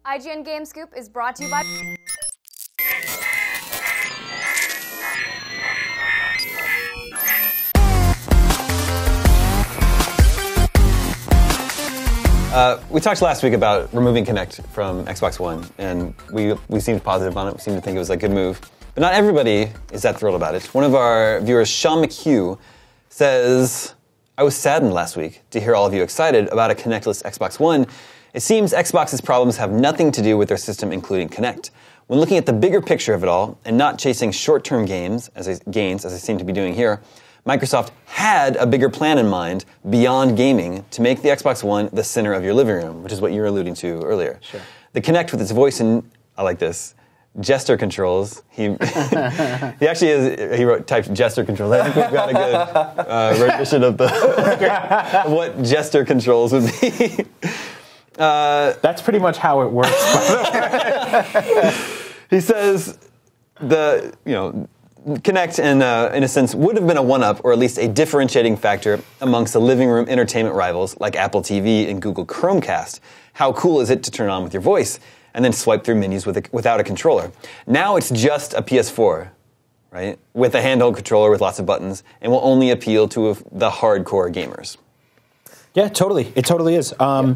IGN Game Scoop is brought to you by... We talked last week about removing Kinect from Xbox One, and we seemed positive on it. We seemed to think it was a good move. But not everybody is that thrilled about it. One of our viewers, Sean McHugh, says, I was saddened last week to hear all of you excited about a Kinectless Xbox One. It seems Xbox's problems have nothing to do with their system, including Kinect. When looking at the bigger picture of it all, and not chasing short-term gains, as they seem to be doing here, Microsoft had a bigger plan in mind beyond gaming to make the Xbox One the center of your living room, which is what you were alluding to earlier. Sure. The Kinect with its voice and, I like this, gesture controls. He typed gesture controls. I think we've got a good rendition of what gesture controls would be. That's pretty much how it works. He says Kinect, in a sense, would have been a one-up or at least a differentiating factor amongst the living room entertainment rivals like Apple TV and Google Chromecast. How cool is it to turn on with your voice and then swipe through menus without a controller? Now it's just a PS4, right, with a handheld controller with lots of buttons, and will only appeal to the hardcore gamers. Yeah, totally. It totally is. I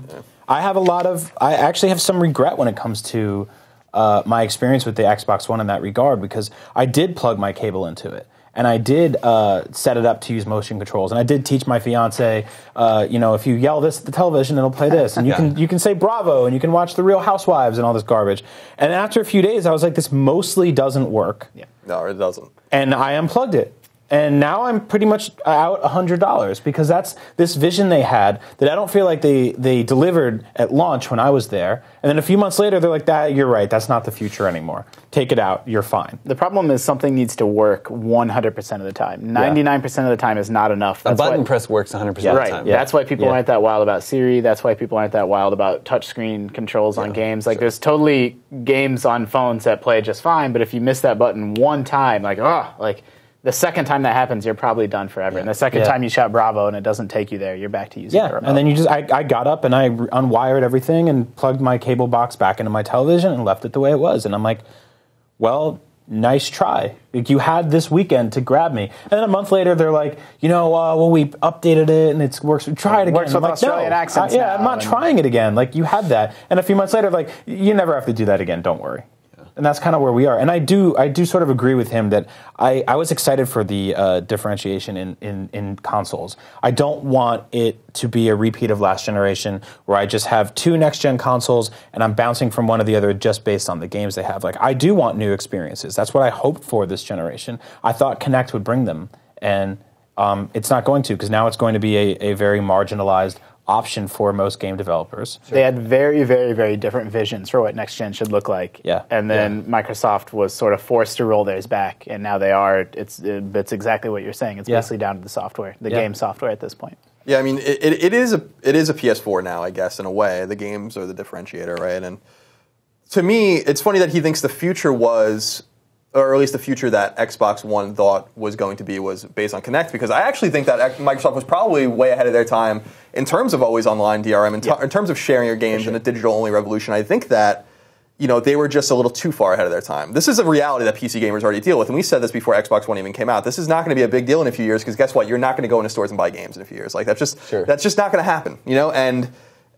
actually have some regret when it comes to my experience with the Xbox One in that regard, because I did plug my cable into it, and I did set it up to use motion controls, and I did teach my fiance, if you yell this at the television, it'll play this, and you can say bravo, and you can watch The Real Housewives and all this garbage. And after a few days, I was like, this mostly doesn't work. Yeah. No, it doesn't. And I unplugged it. And now I'm pretty much out $100 because that's this vision they had that I don't feel like they delivered at launch when I was there. And then a few months later, they're like, you're right, that's not the future anymore. Take it out, you're fine. The problem is something needs to work 100% of the time. 99% of the time is not enough. A button press works 100% of the time. Yeah. That's why people aren't that wild about Siri. That's why people aren't that wild about touchscreen controls on games. Like, there's totally games on phones that play just fine, but if you miss that button one time, the second time that happens, you're probably done forever. Yeah. And the second time you shout bravo and it doesn't take you there, you're back to using the remote. And then I got up and I unwired everything and plugged my cable box back into my television and left it the way it was. And I'm like, well, nice try. Like, you had this weekend to grab me. And then a month later, they're like, we updated it and it works. Try it again. Works with Australian accents now. I'm not trying it again. Like, you had that. And a few months later, like, you never have to do that again. Don't worry. And that's kind of where we are. And I do sort of agree with him that I was excited for the differentiation in consoles. I don't want it to be a repeat of last generation where I just have two next-gen consoles and I'm bouncing from one to the other just based on the games they have. Like, I do want new experiences. That's what I hoped for this generation. I thought Kinect would bring them. And it's not going to, because now it's going to be a very marginalized option for most game developers. They had very, very, very different visions for what next gen should look like. Yeah. And then Microsoft was sort of forced to roll theirs back, and now they are. It's exactly what you're saying. It's basically down to the software, the game software at this point. Yeah, I mean, it is a PS4 now, I guess, in a way. The games are the differentiator, right? And to me, it's funny that he thinks the future was, or at least the future that Xbox One thought was going to be, was based on Kinect, because I actually think that Microsoft was probably way ahead of their time in terms of always online DRM, in terms of sharing your games in a digital-only revolution. I think that they were just a little too far ahead of their time. This is a reality that PC gamers already deal with, and we said this before Xbox One even came out. This is not going to be a big deal in a few years, because guess what? You're not going to go into stores and buy games in a few years. Like, that's just not going to happen,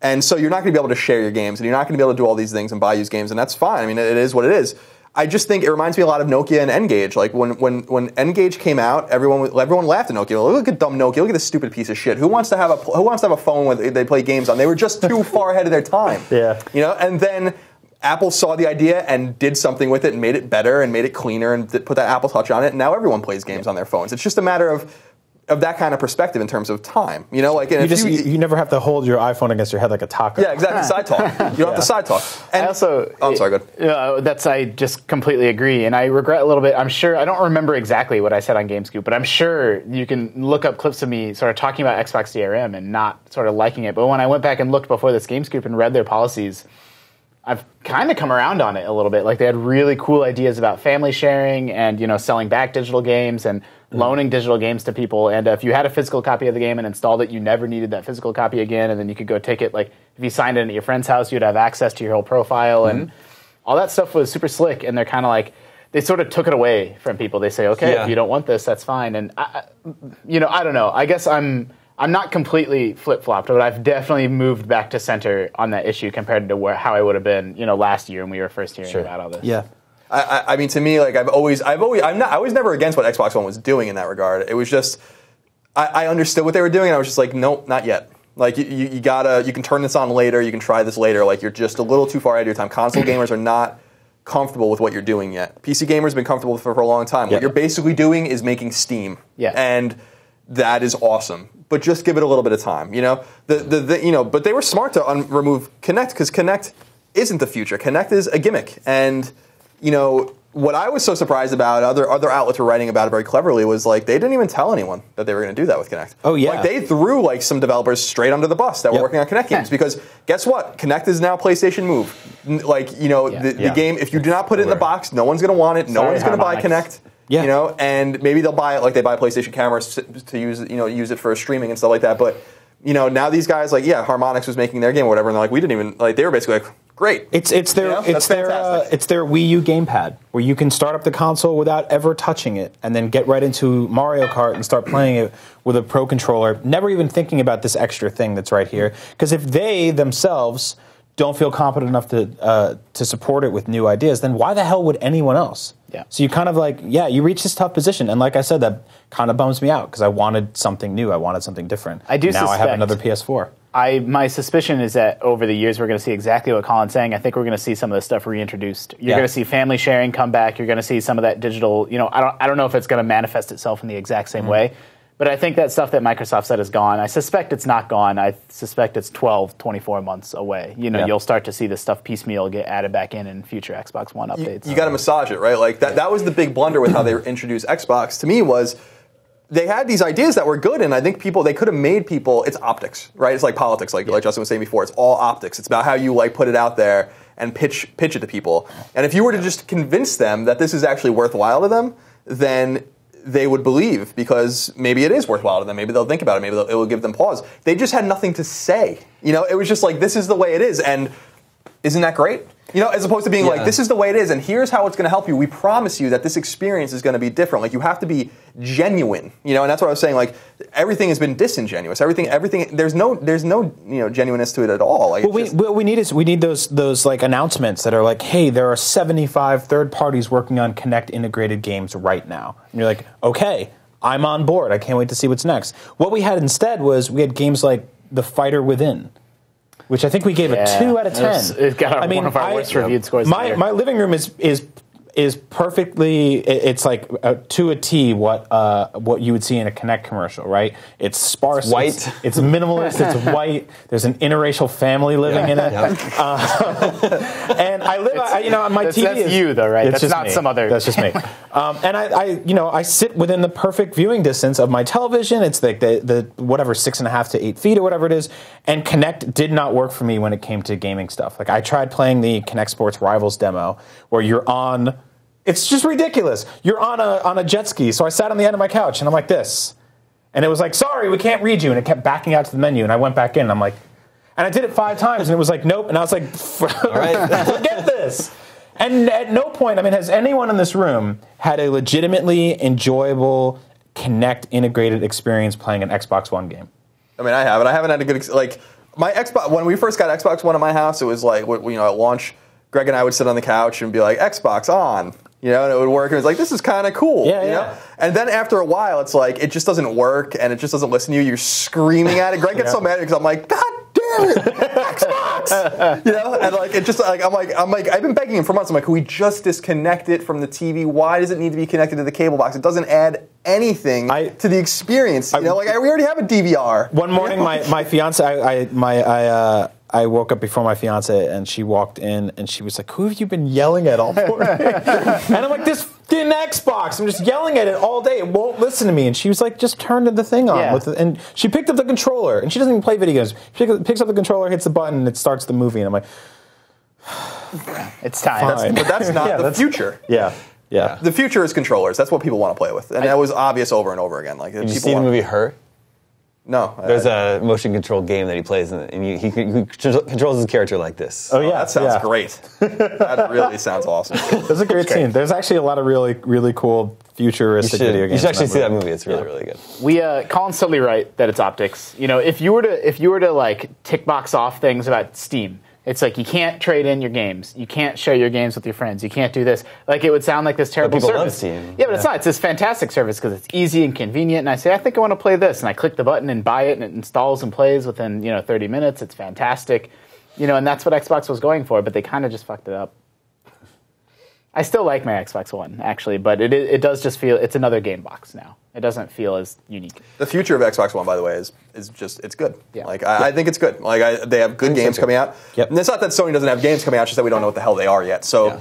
And so you're not going to be able to share your games, and you're not going to be able to do all these things and buy used games, and that's fine. I mean, it is what it is. I just think it reminds me a lot of Nokia and N-Gage. Like, when N-Gage came out, everyone laughed at Nokia. Look at dumb Nokia. Look at this stupid piece of shit. Who wants to have a phone where they play games on? They were just too far ahead of their time. Yeah. And then Apple saw the idea and did something with it and made it better and made it cleaner and put that Apple Touch on it. And now everyone plays games on their phones. It's just a matter of that kind of perspective in terms of time. You never have to hold your iPhone against your head like a taco. Yeah, exactly. Side talk. You don't have to side talk. And I'm sorry, go ahead. I just completely agree, and I regret a little bit. I'm sure, I don't remember exactly what I said on GameScoop, but I'm sure you can look up clips of me sort of talking about Xbox DRM and not sort of liking it. But when I went back and looked before this GameScoop and read their policies, I've kind of come around on it a little bit. Like they had really cool ideas about family sharing and selling back digital games and loaning digital games to people. And if you had a physical copy of the game and installed it, you never needed that physical copy again. And then you could go take it. Like if you signed in at your friend's house, you'd have access to your whole profile and all that stuff was super slick. And they're kind of like they sort of took it away from people. They say, okay, if you don't want this, that's fine. And I don't know. I guess I'm not completely flip-flopped, but I've definitely moved back to center on that issue compared to how I would have been, last year when we were first hearing about all this. Yeah. I mean, to me, like I was never against what Xbox One was doing in that regard. It was just, I understood what they were doing, and I was just like, nope, not yet. Like you can turn this on later, you can try this later. Like you're just a little too far ahead of your time. Console gamers are not comfortable with what you're doing yet. PC gamers have been comfortable with it for a long time. What you're basically doing is making Steam. Yeah. And that is awesome. But just give it a little bit of time, But they were smart to remove Kinect because Kinect isn't the future. Kinect is a gimmick, and what I was so surprised about, other outlets were writing about it very cleverly, was like they didn't even tell anyone that they were going to do that with Kinect. Oh yeah, like they threw like some developers straight under the bus that were working on Kinect games because guess what? Kinect is now PlayStation Move. Like the game, if you do not put it in the box, no one's going to want it. No one's going to buy Kinect. Yeah. And maybe they'll buy it like they buy PlayStation cameras to use it for streaming and stuff like that. But now these guys Harmonix was making their game or whatever, and they're like, we didn't even they were basically like, great. It's their Wii U gamepad where you can start up the console without ever touching it, and then get right into Mario Kart and start playing it with a Pro controller, never even thinking about this extra thing that's right here. Because if they themselves don't feel competent enough to support it with new ideas, then why the hell would anyone else? Yeah. So you kind of you reach this tough position, and like I said, that kind of bums me out because I wanted something new, I wanted something different. I do. Now I have another PS4. My suspicion is that over the years we're going to see exactly what Colin's saying. I think we're going to see some of the stuff reintroduced. You're going to see family sharing come back. You're going to see some of that digital. I don't know if it's going to manifest itself in the exact same way. But I think that stuff that Microsoft said is gone. I suspect it's not gone. I suspect it's 12, 24 months away. You'll start to see this stuff piecemeal get added back in future Xbox One updates. You got to massage it, right? Like that was the big blunder with how they introduced Xbox. To me, was they had these ideas that were good, and I think they could have made people. It's optics, right? It's like politics, like Justin was saying before. It's all optics. It's about how you put it out there and pitch it to people. And if you were to just convince them that this is actually worthwhile to them, then they would believe because maybe it is worthwhile to them. Maybe they'll think about it. Maybe it will give them pause. They just had nothing to say. It was just like, this is the way it is. And isn't that great? As opposed to being like, this is the way it is, and here's how it's going to help you. We promise you that this experience is going to be different. Like, you have to be genuine, and that's what I was saying. Like, everything has been disingenuous. Everything. There's no genuineness to it at all. Like, what we need those like announcements that are like, hey, there are 75 third parties working on Kinect integrated games right now, and you're like, okay, I'm on board. I can't wait to see what's next. What we had instead was we had games like The Fighter Within, which I think we gave a 2 out of 10. It got one of our worst reviewed scores. My living room is perfectly. It's like to a T what you would see in a Kinect commercial, right? It's sparse, it's white, it's minimalist, it's white. There's an interracial family living in it, and I live. My TV that's is you though, right? That's not me. some other. That's just me. And I sit within the perfect viewing distance of my television. It's like the whatever 6.5 to 8 feet or whatever it is. And Kinect did not work for me when it came to gaming stuff. Like I tried playing the Kinect Sports Rivals demo where you're on. It's just ridiculous. You're on a jet ski. So I sat on the end of my couch and I'm like this, and it was like, sorry, we can't read you, and it kept backing out to the menu, and I went back in. And I'm like, and I did it 5 times, and it was like, nope. And I was like, all right, forget this. And at no point, has anyone in this room had a legitimately enjoyable Kinect integrated experience playing an Xbox One game? I have, and I haven't had a good my Xbox. When we first got Xbox One at my house, it was like at launch, Greg and I would sit on the couch and be like, Xbox on, and it would work. And it was like, this is kind of cool, know. And then after a while, it's like it just doesn't work, and it just doesn't listen to you. You're screaming at it. Greg gets so mad because I'm like, God damn it, Xbox, and like it just like I'm like I've been begging him for months. I'm like, can we just disconnect it from the TV? Why does it need to be connected to the cable box? It doesn't add anything to the experience. We already have a DVR. One morning, my fiance, I woke up before my fiance, and she walked in, and she was like, who have you been yelling at all morning? And I'm like, this fucking Xbox. I'm just yelling at it all day. It won't listen to me. And she was like, just turn the thing on. Yeah. And she picked up the controller, and she doesn't even play video games. She picks up the controller, hits the button, and it starts the movie. And I'm like, It's time. Fine. But that's not the future. Yeah. Yeah. The future is controllers. That's what people want to play with, and that was obvious over and over again. Like, Did you see the movie Her? No. There's a motion control game that he plays, and he controls his character like this. Oh yeah, that sounds great. That really sounds awesome. There's a great scene. There's actually a lot of really cool futuristic video games. You should actually see that movie. It's really good. Colin's totally right that it's optics. You know, if you were to like tick box off things about Steam, it's like you can't trade in your games, you can't share your games with your friends, you can't do this. Like it would sound like this terrible people service. love Steam. Yeah, but it's not. It's this fantastic service because it's easy and convenient. And I say, I think I want to play this, and I click the button and buy it, and it installs and plays within 30 minutes. It's fantastic, and that's what Xbox was going for. But they kind of just fucked it up. I still like my Xbox One, actually, but it does just feel it's another game box now. It doesn't feel as unique. The future of Xbox One, by the way, is just it's good. Yeah. Like I think it's good. Like they have good games coming out. Yep. And it's not that Sony doesn't have games coming out; it's just that we don't know what the hell they are yet. So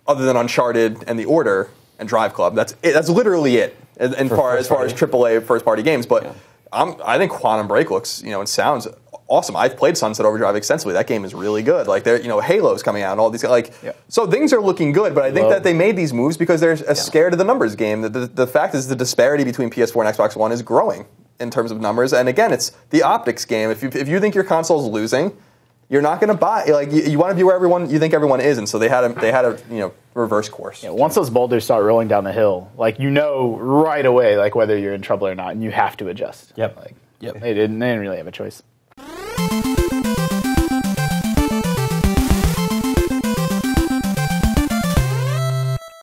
other than Uncharted and The Order and Drive Club, that's it. That's literally it. As far as AAA first party games, but I think Quantum Break looks and sounds awesome. I've played Sunset Overdrive extensively. That game is really good. Like Halo's coming out and all these so things are looking good. But I think that they made these moves because they're scared of the numbers game. The fact is the disparity between PS4 and Xbox One is growing in terms of numbers. And again, it's the optics game. If you think your console's losing, you're not going to buy. Like you want to be where you think everyone is, and so they had a reverse course. Yeah, once those boulders start rolling down the hill, right away whether you're in trouble or not, and you have to adjust. Yep. They didn't really have a choice.